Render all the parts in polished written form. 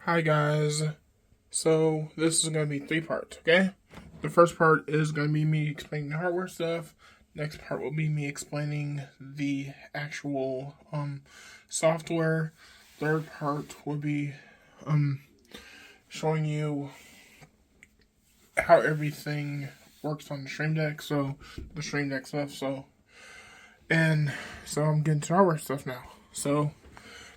Hi guys. So this is gonna be three parts, okay? The first part is gonna be me explaining the hardware stuff. Next part will be me explaining the actual software. Third part will be showing you how everything works on the Stream Deck, so the Stream Deck stuff, so I'm getting to hardware stuff now. So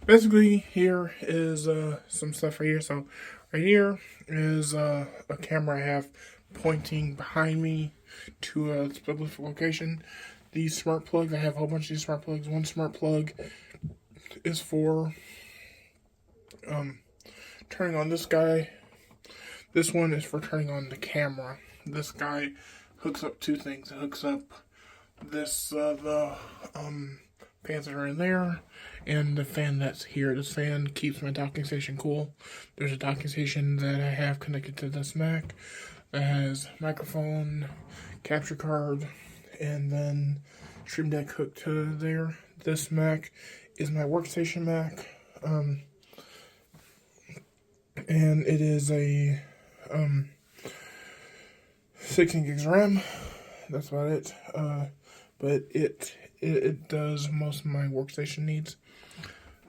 basically, here is some stuff right here. So right here is a camera I have pointing behind me to a specific location. These smart plugs, I have a whole bunch of these smart plugs. One smart plug is for turning on this guy. This one is for turning on the camera. This guy hooks up two things. It hooks up this the fans that are in there, and the fan that's here. This fan keeps my docking station cool. There's a docking station that I have connected to this Mac that has microphone, capture card, and then Stream Deck hooked to there. This Mac is my workstation Mac, and it is a 16 gigs RAM. That's about it. But it does most of my workstation needs.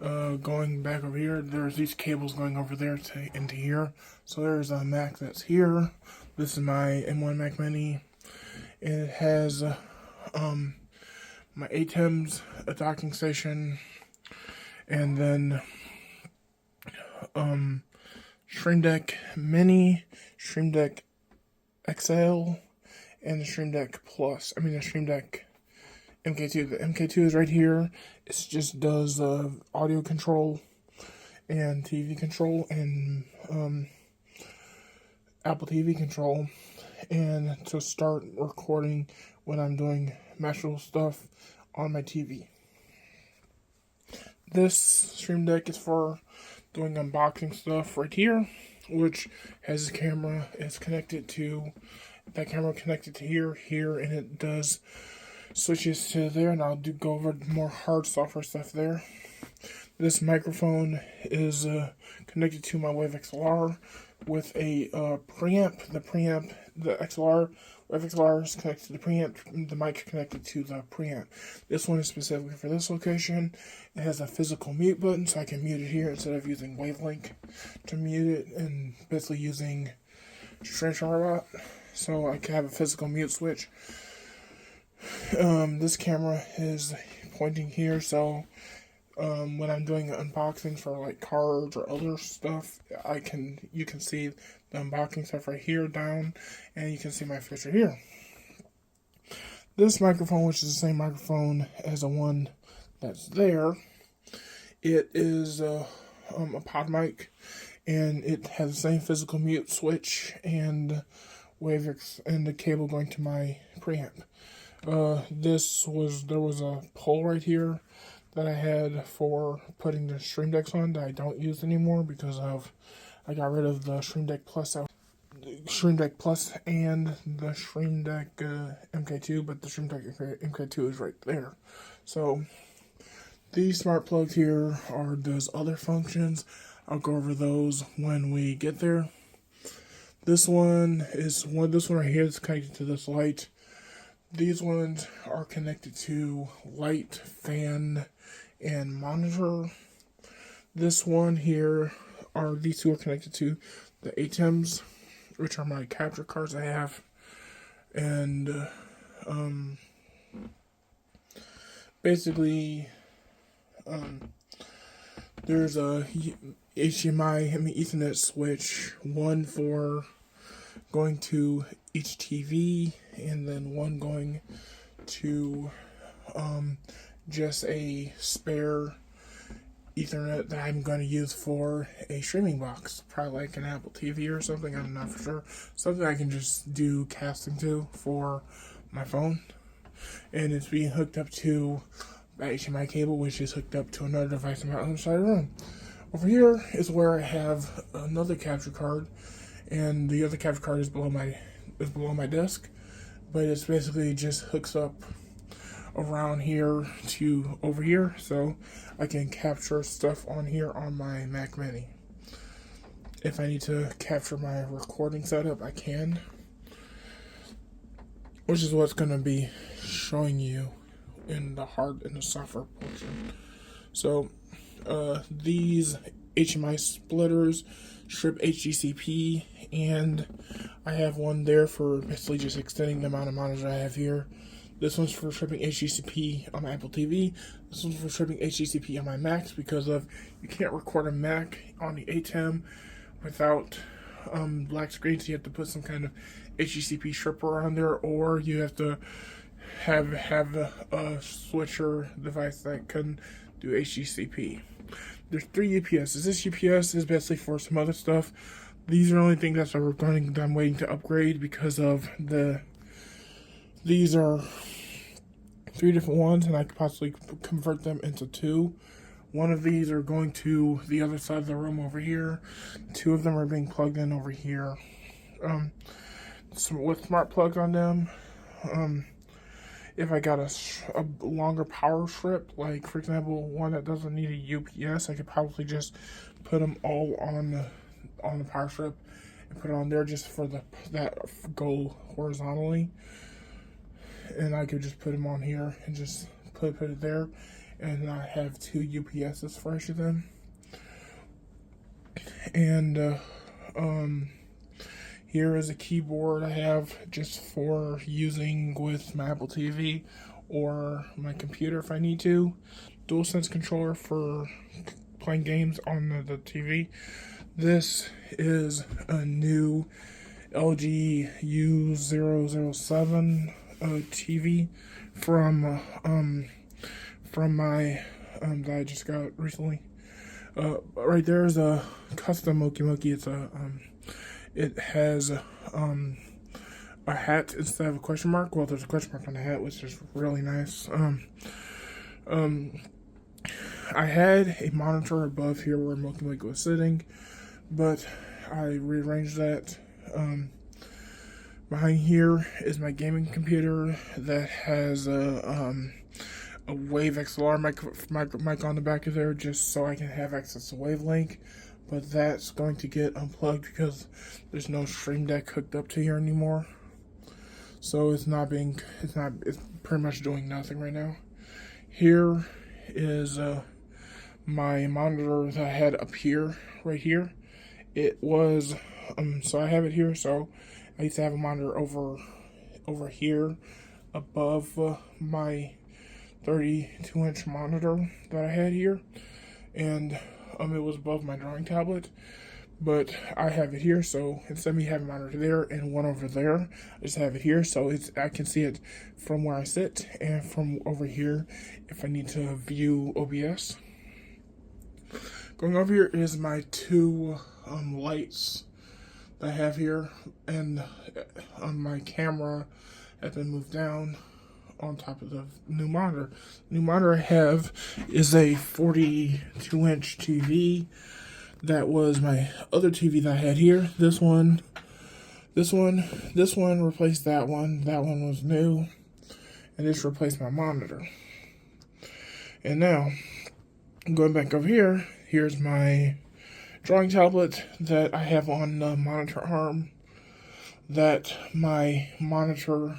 Going back over here, there's these cables going over there into here. So there's a Mac that's here. This is my M1 Mac Mini. It has my ATEMs, a docking station, and then Stream Deck Mini, Stream Deck XL, and the Stream Deck Plus. The Stream Deck MK2. The MK2 is right here. It just does audio control and TV control and Apple TV control, and to start recording when I'm doing Mashable stuff on my TV. This Stream Deck is for doing unboxing stuff right here, which has a camera. It's connected to that camera connected to here, and it does switches to there, and I'll go over more hard software stuff there. This microphone is connected to my Wave XLR with a preamp. The Wave XLR is connected to the preamp. The mic connected to the preamp. This one is specifically for this location. It has a physical mute button, so I can mute it here instead of using Wavelink to mute it, and basically using StreamYard. So I can have a physical mute switch. This camera is pointing here, so when I'm doing unboxings for like cards or other stuff, you can see the unboxing stuff right here down, and you can see my picture here. This microphone, which is the same microphone as the one that's there, it is a pod mic, and it has the same physical mute switch and and the cable going to my preamp. There was a pole right here that I had for putting the Stream Decks on that I don't use anymore because I got rid of the Stream Deck Plus and the Stream Deck MK2, but the Stream Deck MK2 is right there. So these smart plugs here does other functions. I'll go over those when we get there. This one right here is connected to this light. These ones are connected to light, fan, and monitor. This one here these two are connected to the ATEMs, which are my capture cards I have. And basically, there's a HDMI, Ethernet switch, one for going to each TV, and then one going to just a spare Ethernet that I'm going to use for a streaming box, probably like an Apple TV or something. I'm not for sure. Something I can just do casting to for my phone, and it's being hooked up to the HDMI cable, which is hooked up to another device on the other side of the room. Over here is where I have another capture card, and the other capture card is below my desk, but it's basically just hooks up around here to over here, so I can capture stuff on here on my Mac Mini. if I need to capture my recording setup, I can. Which is what's going to be showing you in the software portion. So these HMI splitters strip HDCP, and I have one there for basically just extending the amount of monitors I have here. This one's for stripping HDCP on my Apple TV. This one's for stripping HDCP on my Macs because of you can't record a Mac on the ATEM without black screens. You have to put some kind of HDCP stripper on there, or you have to have a switcher device that can do HDCP. There's 3 UPSs. This UPS is basically for some other stuff. These are the only things that I'm waiting to upgrade because of these are 3 different ones, and I could possibly convert them into 2. One of these are going to the other side of the room over here. 2 of them are being plugged in over here. With smart plugs on them. If I got a longer power strip, like for example one that doesn't need a UPS, I could probably just put them all on the power strip and put it on there just for that go horizontally, and I could just put them on here and just put it there, and I have 2 UPSs for each of them. And here is a keyboard I have just for using with my Apple TV or my computer if I need to. DualSense controller for playing games on the TV. This is a new LG U007 TV from my that I just got recently. Right there is a custom Moki Moki. It has a hat instead of a question mark. Well, there's a question mark on the hat, which is really nice. I had a monitor above here where Moki Moki was sitting, but I rearranged that. Behind here is my gaming computer that has a Wave XLR mic on the back of there, just so I can have access to Wavelink. But that's going to get unplugged because there's no Stream Deck hooked up to here anymore. So it's pretty much doing nothing right now. Here is my monitor that I had up here, right here. It was, so I have it here, so I used to have a monitor over here above my 32-inch monitor that I had here. And it was above my drawing tablet, but I have it here, so instead of me having a monitor there and one over there, I just have it here, so I can see it from where I sit and from over here if I need to view OBS. Going over here is my 2 lights that I have here, and my camera has been moved down on top of the new monitor. The new monitor I have is a 42-inch TV. That was my other TV that I had here. This one replaced that one. That one was new, and this replaced my monitor. And now, going back over here, here's my drawing tablet that I have on the monitor arm. That my monitor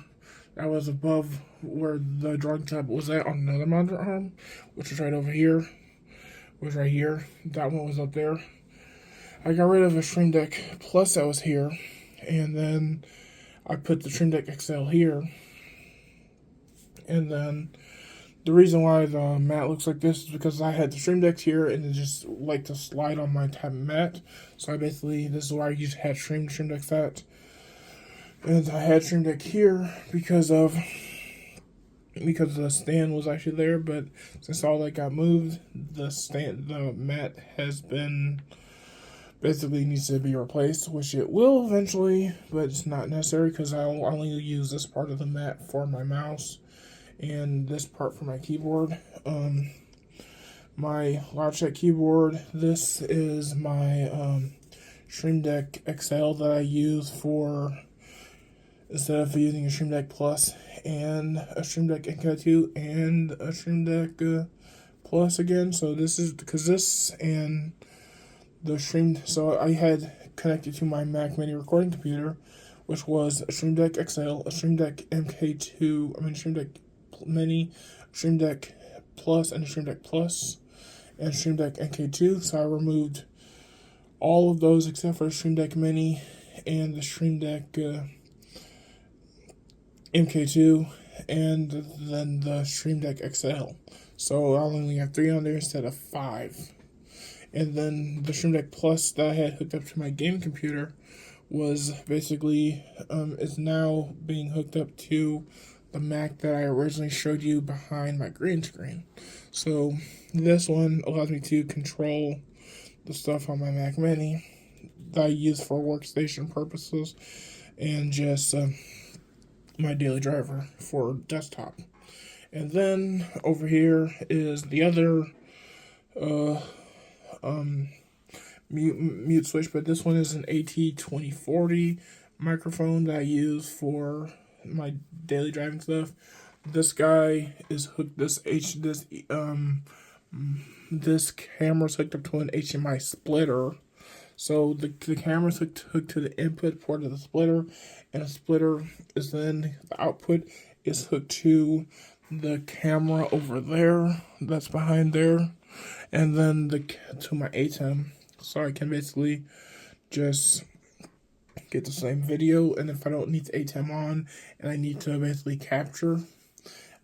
that was above where the drawing tablet was at on another monitor arm, which was right over here, was right here. That one was up there. I got rid of a Stream Deck Plus that was here, and then I put the Stream Deck XL here. And then the reason why the mat looks like this is because I had the Stream Deck here, and it just like to slide on my tab mat. So this is why I used to have Stream Deck set. And I had Stream Deck here because the stand was actually there, but since all that got moved, the mat has been basically needs to be replaced, which it will eventually, but it's not necessary because I'll only use this part of the mat for my mouse and this part for my keyboard. My Logitech keyboard, this is my Stream Deck XL that I use for, instead of using a Stream Deck Plus and a Stream Deck NK 2 and a Stream Deck Plus again. So this is because this and the Stream, so I had connected to my Mac Mini recording computer, which was a Stream Deck XL, a Stream Deck Stream Deck Mini, Stream Deck Plus, and a Stream Deck Plus, and Stream Deck MK2. So I removed all of those except for the Stream Deck Mini and the Stream Deck MK2, and then the Stream Deck XL. So I only have 3 on there instead of 5. And then the Stream Deck Plus that I had hooked up to my game computer was basically is now being hooked up to the Mac that I originally showed you behind my green screen. So this one allows me to control the stuff on my Mac Mini that I use for workstation purposes, and just my daily driver for desktop. And then over here is the other mute switch, but this one is an AT2040 microphone that I use for my daily driving stuff. This guy is hooked. This camera's hooked up to an HDMI splitter. So the camera's hooked to the input port of the splitter, and the splitter is then the output is hooked to the camera over there that's behind there, and then to my ATEM, so I can basically just get the same video. And if I don't need the ATEM on and I need to basically capture,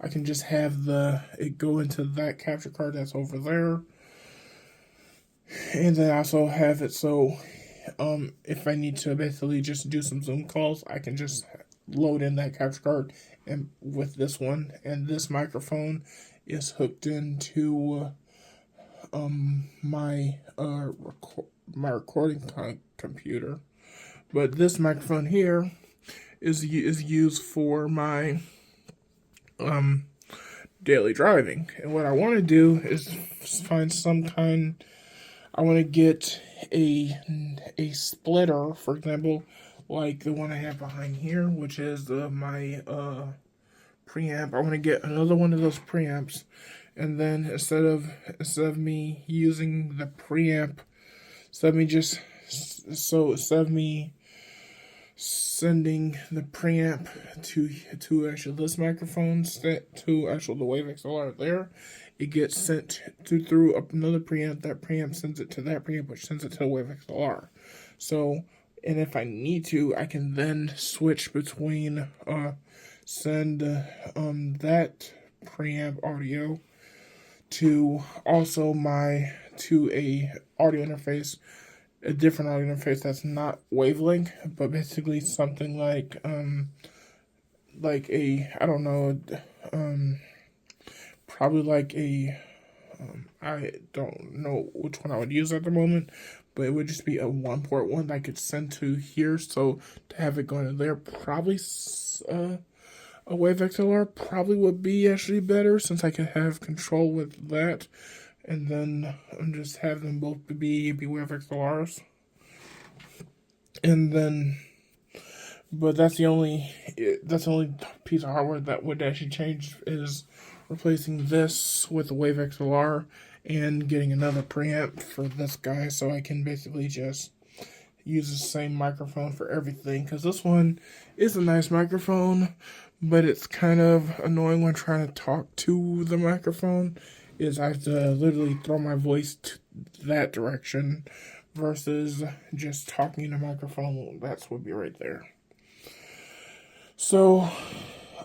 I can just have it go into that capture card that's over there. And then I also have it so if I need to basically just do some Zoom calls, I can just load in that capture card and with this one. And this microphone is hooked into my recording computer. But this microphone here is used for my daily driving. And what I want to do is find some kind. I want to get a splitter, for example, like the one I have behind here, which is my preamp. I want to get another one of those preamps, and then instead of me using the preamp, instead of me sending the preamp to actually this microphone, to actually the Wave XLR there, it gets sent through another preamp. That preamp sends it to that preamp, which sends it to the Wave XLR. So, and if I need to, I can then switch between send that preamp audio to also to a audio interface, a different audio interface that's not Wavelink, but basically something like a, I don't know, probably like a, I don't know which one I would use at the moment, but it would just be a 1-port one that I could send to here. So to have it going to there, probably a Wave XLR probably would be actually better, since I could have control with that, and then just have them both be Wave XLRs. And then, but that's the only piece of hardware that would actually change, is replacing this with the Wave XLR and getting another preamp for this guy, so I can basically just use the same microphone for everything. Because this one is a nice microphone, but it's kind of annoying when trying to talk to the microphone. Is I have to literally throw my voice to that direction versus just talking to the microphone. That would be right there. So,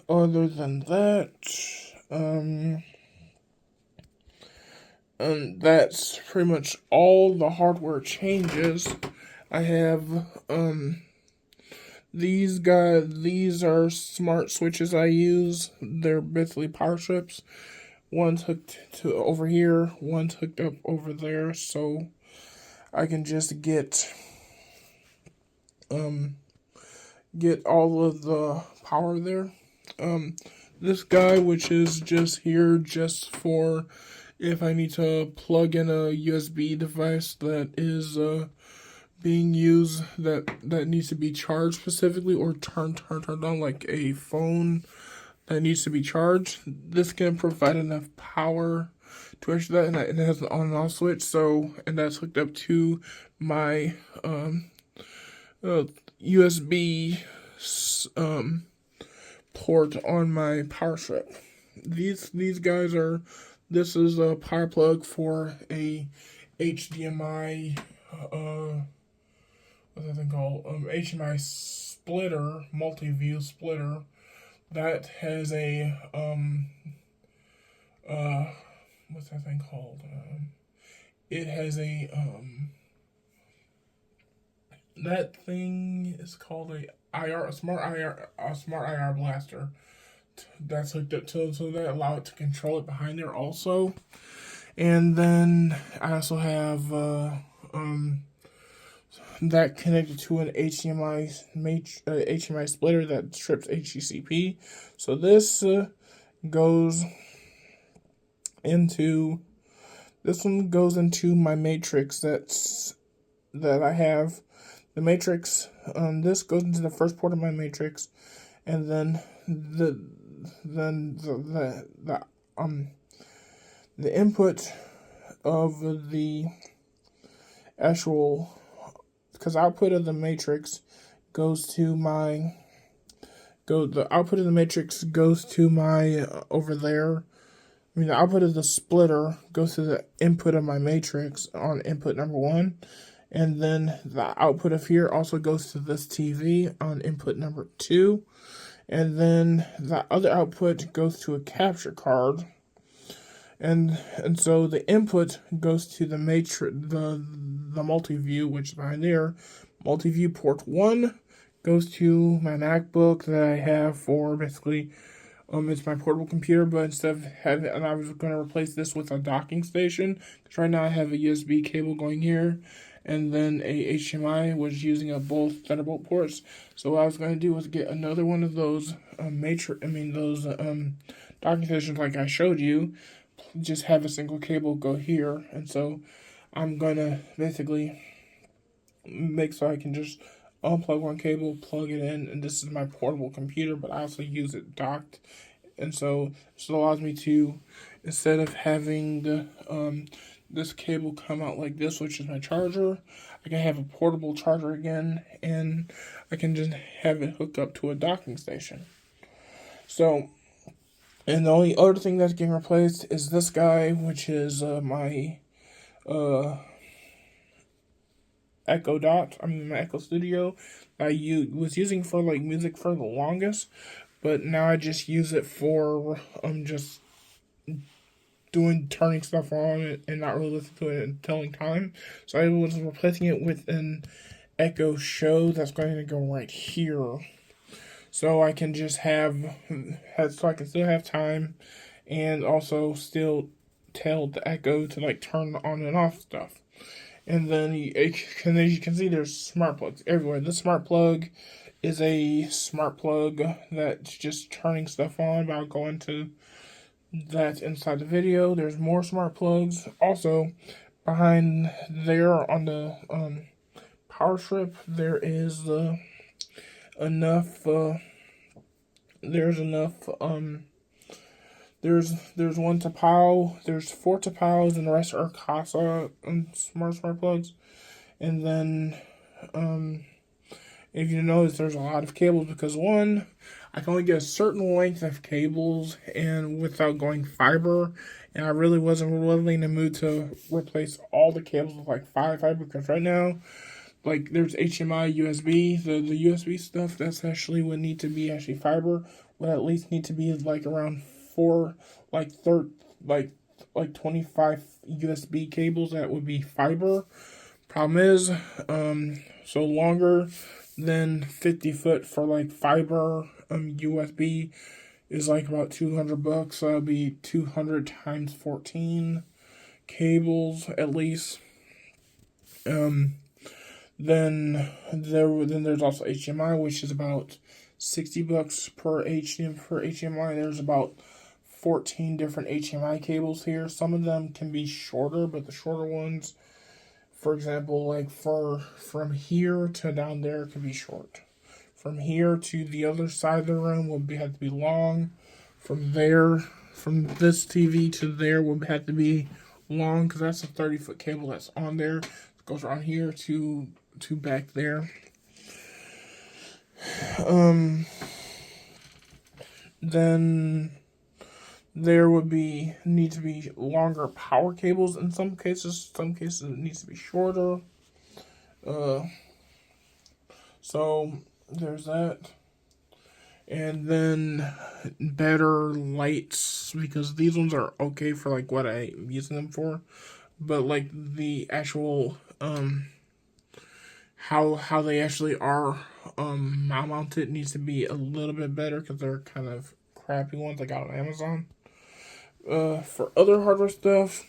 other than that, that's pretty much all the hardware changes. I have these are smart switches I use. They're basically power strips. One's hooked to over here, one's hooked up over there, so I can just get all of the power there. This guy, which is just here just for if I need to plug in a USB device that is being used, that needs to be charged specifically, or turned on, like a phone that needs to be charged. This can provide enough power to actually that, and it has an on and off switch. So, and that's hooked up to my USB port on my power strip. These guys are. This is a power plug for a HDMI. What's that thing called? HDMI splitter, multi-view splitter. That has a what's that thing called? It has a that thing is called a smart IR blaster. That's hooked up to, so that allow it to control it behind there also. And then I also have that connected to an HDMI splitter that strips HDCP. So this goes into my matrix that I have. The matrix, this goes into the first port of my matrix, and then the input of the actual, because output of the matrix goes to my the output of the matrix goes to my over there. I mean, the output of the splitter goes to the input of my matrix on input number 1. And then the output of here also goes to this TV on input number 2. And then the other output goes to a capture card. And so the input goes to the matrix, the multi-view, which is behind there. Multi-view port 1 goes to my MacBook that I have for basically, it's my portable computer, but instead of having, and I was going to replace this with a docking station, because right now I have a USB cable going here, and then a HDMI, which is using up both Thunderbolt ports. So what I was going to do was get another one of those docking stations like I showed you, just have a single cable go here. And so I'm going to basically make so I can just unplug one cable, plug it in, and this is my portable computer, but I also use it docked. And so this allows me to, instead of having the this cable come out like this, which is my charger, I can have a portable charger again, and I can just have it hook up to a docking station. So, and the only other thing that's getting replaced is this guy, which is my Echo Dot. My Echo Studio. I was using for like music for the longest, but now I just use it for just turning stuff on and not really listening to it and telling time. So I was replacing it with an Echo Show that's going to go right here. So I can just so I can still have time and also still tell the Echo to like turn on and off stuff. And then as you can see, there's smart plugs everywhere. This smart plug is a smart plug that's just turning stuff on, but I'll go into that inside the video. There's more smart plugs. Also, behind there on the power strip, there is enough. There's one Tapao, there's 4 Tapaos, and the rest are Kasa smart plugs. And then if you notice, there's a lot of cables because one, I can only get a certain length of cables and without going fiber, and I really wasn't really in the mood to replace all the cables with like fiber because right now, like there's HDMI, USB, the USB stuff that's actually would need to be actually fiber would at least need to be like around 25 USB cables that would be fiber. Problem is, so longer than 50 foot for like fiber USB is like about $200. So that'll be 200 times 14 cables at least. Then there's also HDMI, which is about $60 per HDMI. There's about 14 different HDMI cables here. Some of them can be shorter, but the shorter ones, for example, like from here to down there, can be short. From here to the other side of the room have to be long. From this TV to there will have to be long because that's a 30-foot cable that's on there. It goes around here to back there. then there would need to be longer power cables in some cases. Some cases it needs to be shorter. So there's that. And then better lights, because these ones are okay for like what I'm using them for, but like the actual how they actually are mounted needs to be a little bit better, because they're kind of crappy ones I got on Amazon. For other hardware stuff,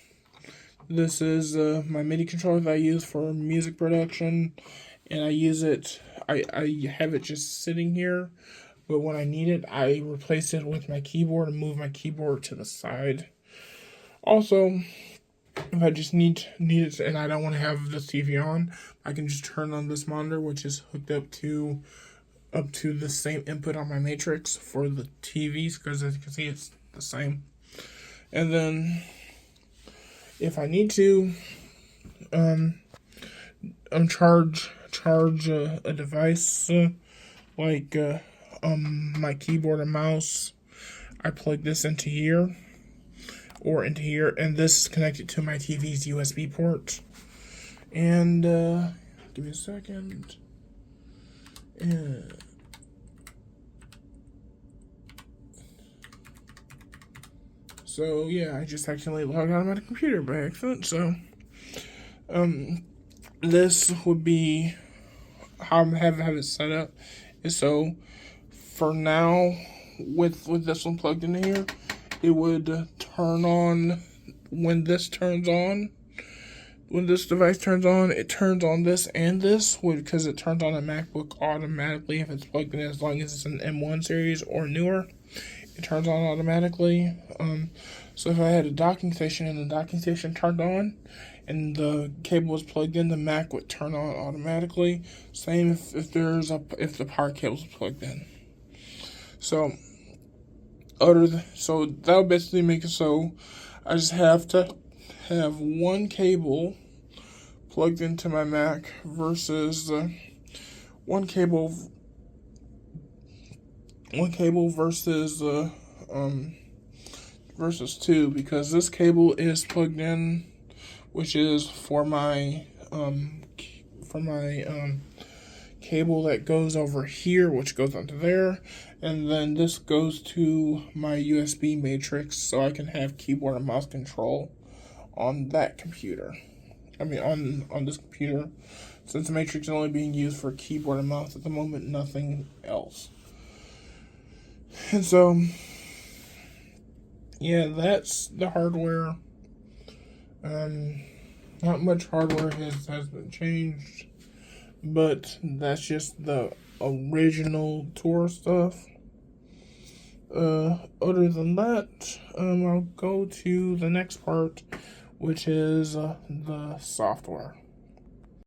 this is my MIDI controller that I use for music production, and I use it. I have it just sitting here, but when I need it, I replace it with my keyboard and move my keyboard to the side. Also, if I just need it and I don't want to have the TV on, I can just turn on this monitor, which is hooked up to the same input on my Matrix for the TVs, because as you can see, it's the same. And then, if I need to, charge a device like my keyboard and mouse, I plug this into here or into here, and this is connected to my TV's USB port. And give me a second. So yeah, I just accidentally logged out of my computer by accident. So this would be how I'm have it set up. So for now, with this one plugged in here, it would turn on when this turns on. When this device turns on, it turns on this and this, because it turns on a MacBook automatically if it's plugged in, as long as it's an M1 series or newer. It turns on automatically. So if I had a docking station and the docking station turned on and the cable was plugged in, the Mac would turn on automatically. Same if the power cable is plugged in. So that would basically make it so I just have to have one cable plugged into my Mac versus one cable versus two, because this cable is plugged in, which is for my cable that goes over here, which goes onto there, and then this goes to my USB Matrix, so I can have keyboard and mouse control on that computer. I mean, on this computer, since the Matrix is only being used for keyboard and mouse at the moment, nothing else. And so, yeah, that's the hardware. Not much hardware has been changed, but that's just the original tour stuff. Other than that, I'll go to the next part, which is the software.